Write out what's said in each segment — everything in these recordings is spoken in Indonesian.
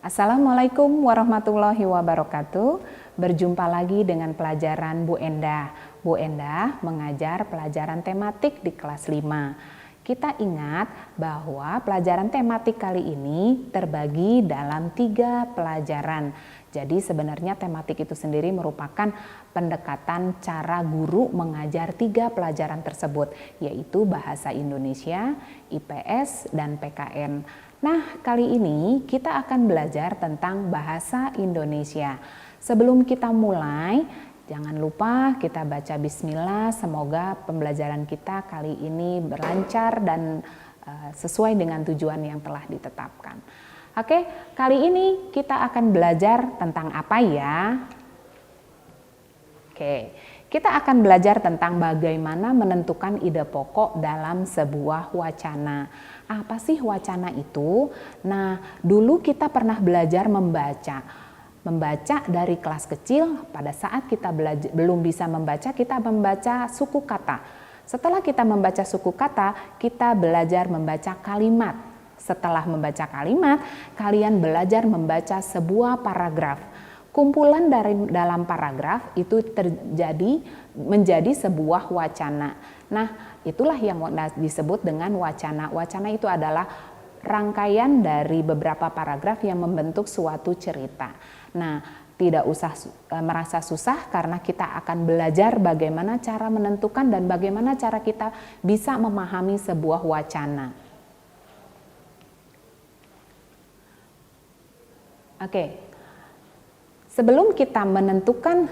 Assalamualaikum warahmatullahi wabarakatuh. Berjumpa lagi dengan pelajaran Bu Endah. Bu Endah mengajar pelajaran tematik di kelas 5. Kita ingat bahwa pelajaran tematik kali ini terbagi dalam 3 pelajaran. Jadi sebenarnya tematik itu sendiri merupakan pendekatan cara guru mengajar 3 pelajaran tersebut, yaitu Bahasa Indonesia, IPS, dan PKN. Nah, kali ini kita akan belajar tentang Bahasa Indonesia. Sebelum kita mulai, jangan lupa kita baca bismillah. Semoga pembelajaran kita kali ini berlancar dan sesuai dengan tujuan yang telah ditetapkan. Oke, kali ini kita akan belajar tentang apa ya? Oke, kita akan belajar tentang bagaimana menentukan ide pokok dalam sebuah wacana. Apa sih wacana itu? Nah, dulu kita pernah belajar membaca dari kelas kecil. Pada saat kita belum bisa membaca, kita membaca suku kata. Setelah kita membaca suku kata, kita belajar membaca kalimat. Setelah membaca kalimat, kalian belajar membaca sebuah paragraf. Kumpulan dari dalam paragraf itu menjadi sebuah wacana. Nah, itulah yang disebut dengan wacana. Wacana itu adalah rangkaian dari beberapa paragraf yang membentuk suatu cerita. Nah, tidak usah merasa susah karena kita akan belajar bagaimana cara menentukan dan bagaimana cara kita bisa memahami sebuah wacana. Oke. Sebelum kita menentukan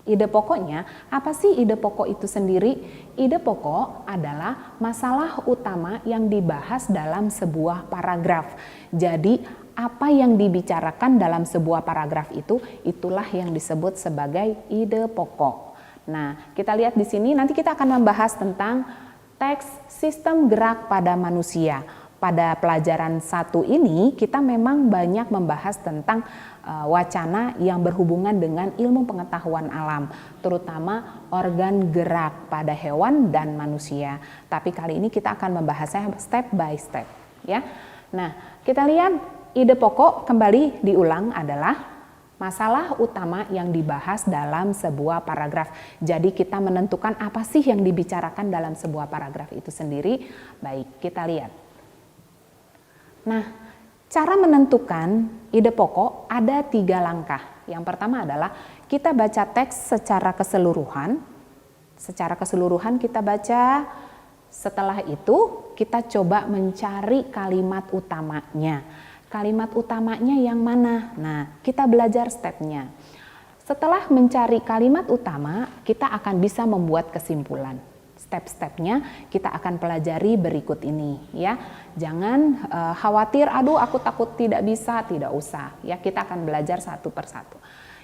ide pokoknya, apa sih ide pokok itu sendiri? Ide pokok adalah masalah utama yang dibahas dalam sebuah paragraf. Jadi, apa yang dibicarakan dalam sebuah paragraf itu, itulah yang disebut sebagai ide pokok. Nah, kita lihat di sini, nanti kita akan membahas tentang teks sistem gerak pada manusia. Pada pelajaran 1 ini kita memang banyak membahas tentang wacana yang berhubungan dengan ilmu pengetahuan alam, terutama organ gerak pada hewan dan manusia. Tapi kali ini kita akan membahasnya step by step, ya. Nah, kita lihat ide pokok kembali diulang adalah masalah utama yang dibahas dalam sebuah paragraf. Jadi kita menentukan apa sih yang dibicarakan dalam sebuah paragraf itu sendiri. Baik, kita lihat. Nah, cara menentukan ide pokok ada 3 langkah. Yang pertama adalah kita baca teks secara keseluruhan. Secara keseluruhan kita baca, setelah itu kita coba mencari kalimat utamanya. Kalimat utamanya yang mana? Nah, kita belajar stepnya. Setelah mencari kalimat utama, kita akan bisa membuat kesimpulan. Step-stepnya kita akan pelajari berikut ini, ya. Jangan khawatir, aduh aku takut tidak bisa, tidak usah, ya. Kita akan belajar satu persatu.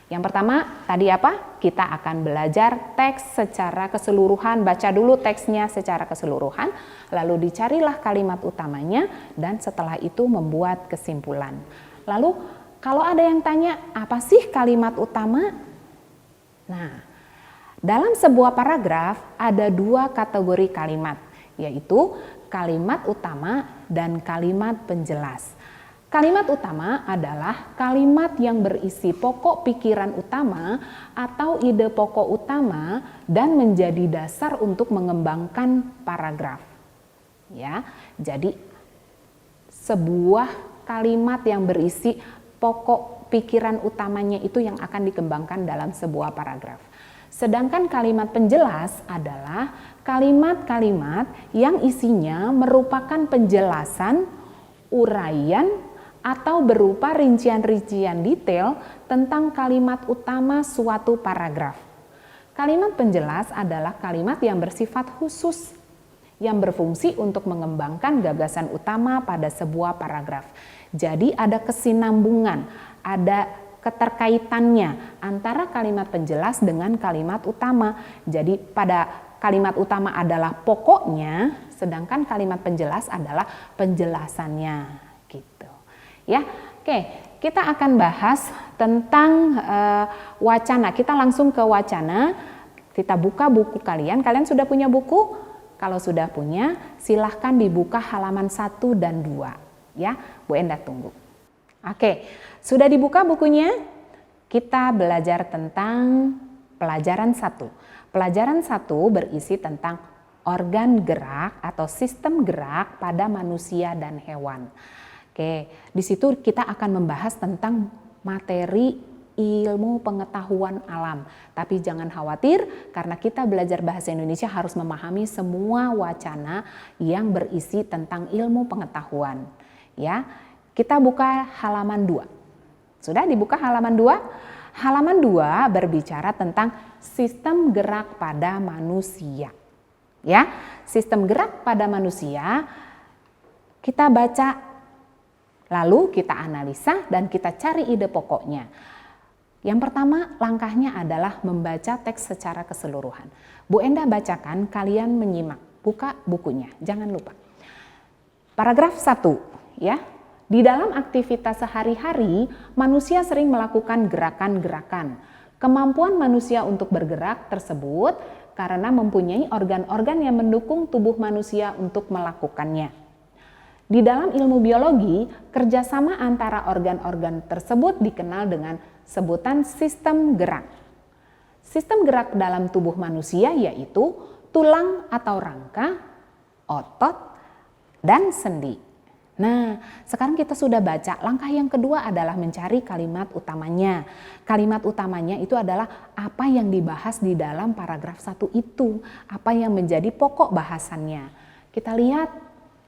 Yang pertama tadi apa? Kita akan belajar teks secara keseluruhan. Baca dulu teksnya secara keseluruhan, lalu dicarilah kalimat utamanya dan setelah itu membuat kesimpulan. Lalu kalau ada yang tanya, apa sih kalimat utama? Nah, dalam sebuah paragraf ada 2 kategori kalimat, yaitu kalimat utama dan kalimat penjelas. Kalimat utama adalah kalimat yang berisi pokok pikiran utama atau ide pokok utama dan menjadi dasar untuk mengembangkan paragraf. Ya, jadi sebuah kalimat yang berisi pokok pikiran utamanya itu yang akan dikembangkan dalam sebuah paragraf. Sedangkan kalimat penjelas adalah kalimat-kalimat yang isinya merupakan penjelasan, uraian, atau berupa rincian-rincian detail tentang kalimat utama suatu paragraf. Kalimat penjelas adalah kalimat yang bersifat khusus, yang berfungsi untuk mengembangkan gagasan utama pada sebuah paragraf. Jadi ada kesinambungan, ada keterkaitannya antara kalimat penjelas dengan kalimat utama. Jadi pada kalimat utama adalah pokoknya, sedangkan kalimat penjelas adalah penjelasannya, gitu. Ya, oke. Kita akan bahas tentang wacana. Kita langsung ke wacana. Kita buka buku kalian. Kalian sudah punya buku? Kalau sudah punya, silahkan dibuka halaman 1 dan 2. Ya, Bu Endah tunggu. Oke, sudah dibuka bukunya? Kita belajar tentang pelajaran 1. Pelajaran 1 berisi tentang organ gerak atau sistem gerak pada manusia dan hewan. Oke, di situ kita akan membahas tentang materi ilmu pengetahuan alam. Tapi jangan khawatir karena kita belajar bahasa Indonesia harus memahami semua wacana yang berisi tentang ilmu pengetahuan. Ya, kita buka halaman 2. Sudah dibuka halaman 2? Halaman 2 berbicara tentang sistem gerak pada manusia. Ya, sistem gerak pada manusia kita baca, lalu kita analisa dan kita cari ide pokoknya. Yang pertama, langkahnya adalah membaca teks secara keseluruhan. Bu Enda bacakan, kalian menyimak. Buka bukunya, jangan lupa. Paragraf 1, ya. Di dalam aktivitas sehari-hari, manusia sering melakukan gerakan-gerakan. Kemampuan manusia untuk bergerak tersebut karena mempunyai organ-organ yang mendukung tubuh manusia untuk melakukannya. Di dalam ilmu biologi, kerjasama antara organ-organ tersebut dikenal dengan sebutan sistem gerak. Sistem gerak dalam tubuh manusia yaitu tulang atau rangka, otot, dan sendi. Nah, sekarang kita sudah baca. Langkah yang kedua adalah mencari kalimat utamanya. Kalimat utamanya itu adalah apa yang dibahas di dalam paragraf 1 itu. Apa yang menjadi pokok bahasannya. Kita lihat,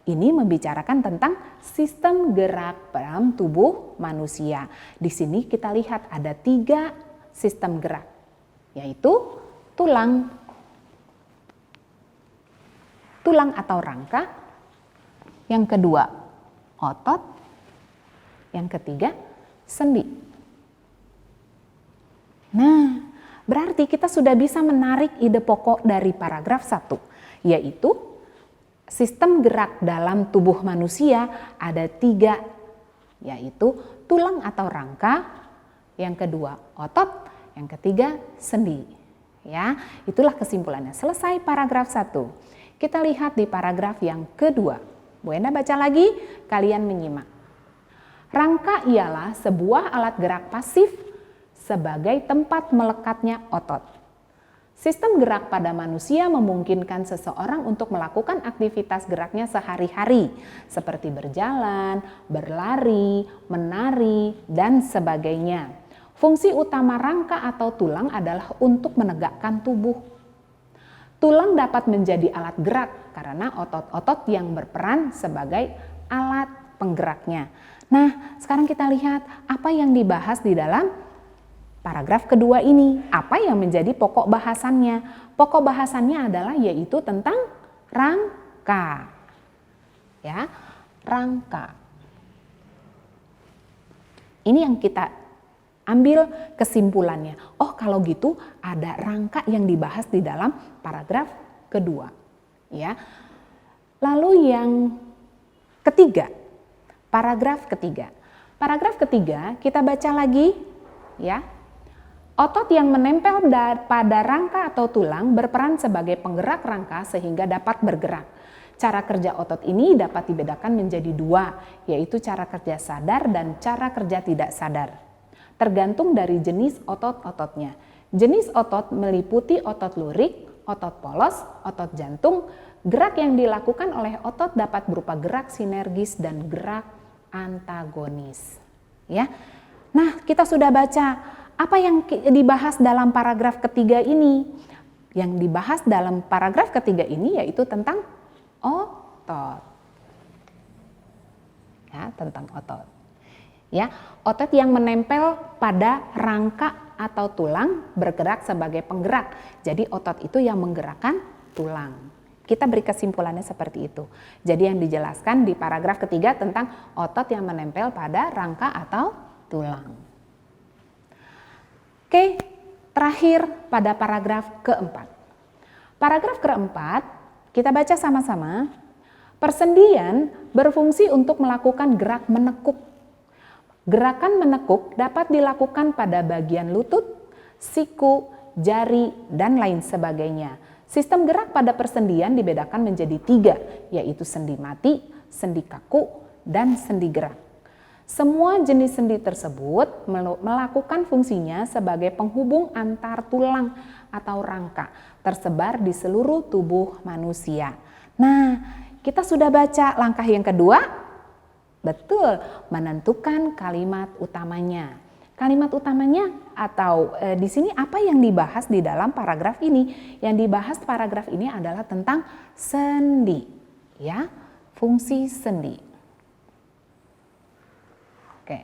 ini membicarakan tentang sistem gerak dalam tubuh manusia. Di sini kita lihat ada 3 sistem gerak, yaitu tulang atau rangka, yang kedua otot, yang ketiga sendi. Nah, berarti kita sudah bisa menarik ide pokok dari paragraf 1, yaitu sistem gerak dalam tubuh manusia ada 3, yaitu tulang atau rangka, yang kedua otot, yang ketiga sendi. Ya, itulah kesimpulannya. Selesai paragraf 1. Kita lihat di paragraf yang kedua. Bu Enda baca lagi, kalian menyimak. Rangka ialah sebuah alat gerak pasif sebagai tempat melekatnya otot. Sistem gerak pada manusia memungkinkan seseorang untuk melakukan aktivitas geraknya sehari-hari, seperti berjalan, berlari, menari, dan sebagainya. Fungsi utama rangka atau tulang adalah untuk menegakkan tubuh. Tulang dapat menjadi alat gerak karena otot-otot yang berperan sebagai alat penggeraknya. Nah, sekarang kita lihat apa yang dibahas di dalam paragraf kedua ini. Apa yang menjadi pokok bahasannya? Pokok bahasannya adalah yaitu tentang rangka. Ya, rangka. Ini yang kita ambil kesimpulannya. Oh, kalau gitu ada rangka yang dibahas di dalam paragraf kedua. Ya. Lalu yang ketiga, paragraf ketiga. Paragraf ketiga kita baca lagi, ya. Otot yang menempel pada rangka atau tulang berperan sebagai penggerak rangka sehingga dapat bergerak. Cara kerja otot ini dapat dibedakan menjadi 2, yaitu cara kerja sadar dan cara kerja tidak sadar. Tergantung dari jenis otot-ototnya. Jenis otot meliputi otot lurik, otot polos, otot jantung. Gerak yang dilakukan oleh otot dapat berupa gerak sinergis dan gerak antagonis. Ya. Nah, kita sudah baca apa yang dibahas dalam paragraf ketiga ini. Yang dibahas dalam paragraf ketiga ini yaitu tentang otot. Ya, tentang otot. Ya, otot yang menempel pada rangka atau tulang bergerak sebagai penggerak. Jadi otot itu yang menggerakkan tulang. Kita beri kesimpulannya seperti itu. Jadi yang dijelaskan di paragraf ketiga tentang otot yang menempel pada rangka atau tulang. Oke, terakhir pada paragraf keempat. Paragraf keempat kita baca sama-sama. Persendian berfungsi untuk melakukan gerak menekuk. Gerakan menekuk dapat dilakukan pada bagian lutut, siku, jari, dan lain sebagainya. Sistem gerak pada persendian dibedakan menjadi 3, yaitu sendi mati, sendi kaku, dan sendi gerak. Semua jenis sendi tersebut melakukan fungsinya sebagai penghubung antar tulang atau rangka tersebar di seluruh tubuh manusia. Nah, kita sudah baca langkah yang kedua. Betul, menentukan kalimat utamanya. Kalimat utamanya atau di sini apa yang dibahas di dalam paragraf ini? Yang dibahas paragraf ini adalah tentang sendi, ya, fungsi sendi. Oke.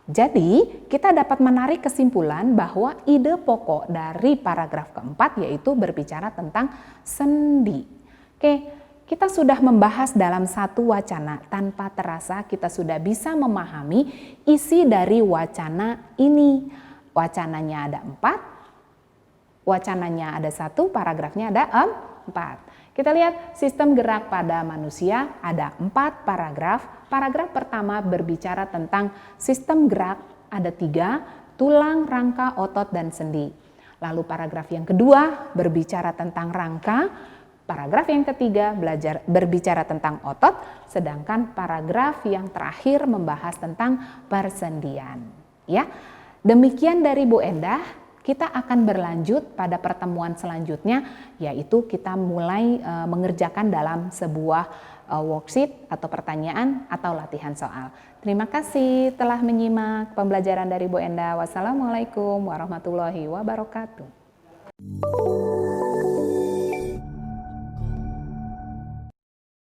Jadi, kita dapat menarik kesimpulan bahwa ide pokok dari paragraf keempat yaitu berbicara tentang sendi. Oke. Kita sudah membahas dalam satu wacana, tanpa terasa kita sudah bisa memahami isi dari wacana ini. Wacananya ada 4, wacananya ada 1, paragrafnya ada 4. Kita lihat sistem gerak pada manusia ada 4 paragraf. Paragraf pertama berbicara tentang sistem gerak ada 3, tulang, rangka, otot, dan sendi. Lalu paragraf yang kedua berbicara tentang rangka. Paragraf yang ketiga berbicara tentang otot, sedangkan paragraf yang terakhir membahas tentang persendian. Ya, demikian dari Bu Endah. Kita akan berlanjut pada pertemuan selanjutnya, yaitu kita mulai mengerjakan dalam sebuah worksheet atau pertanyaan atau latihan soal. Terima kasih telah menyimak pembelajaran dari Bu Endah. Wassalamualaikum warahmatullahi wabarakatuh.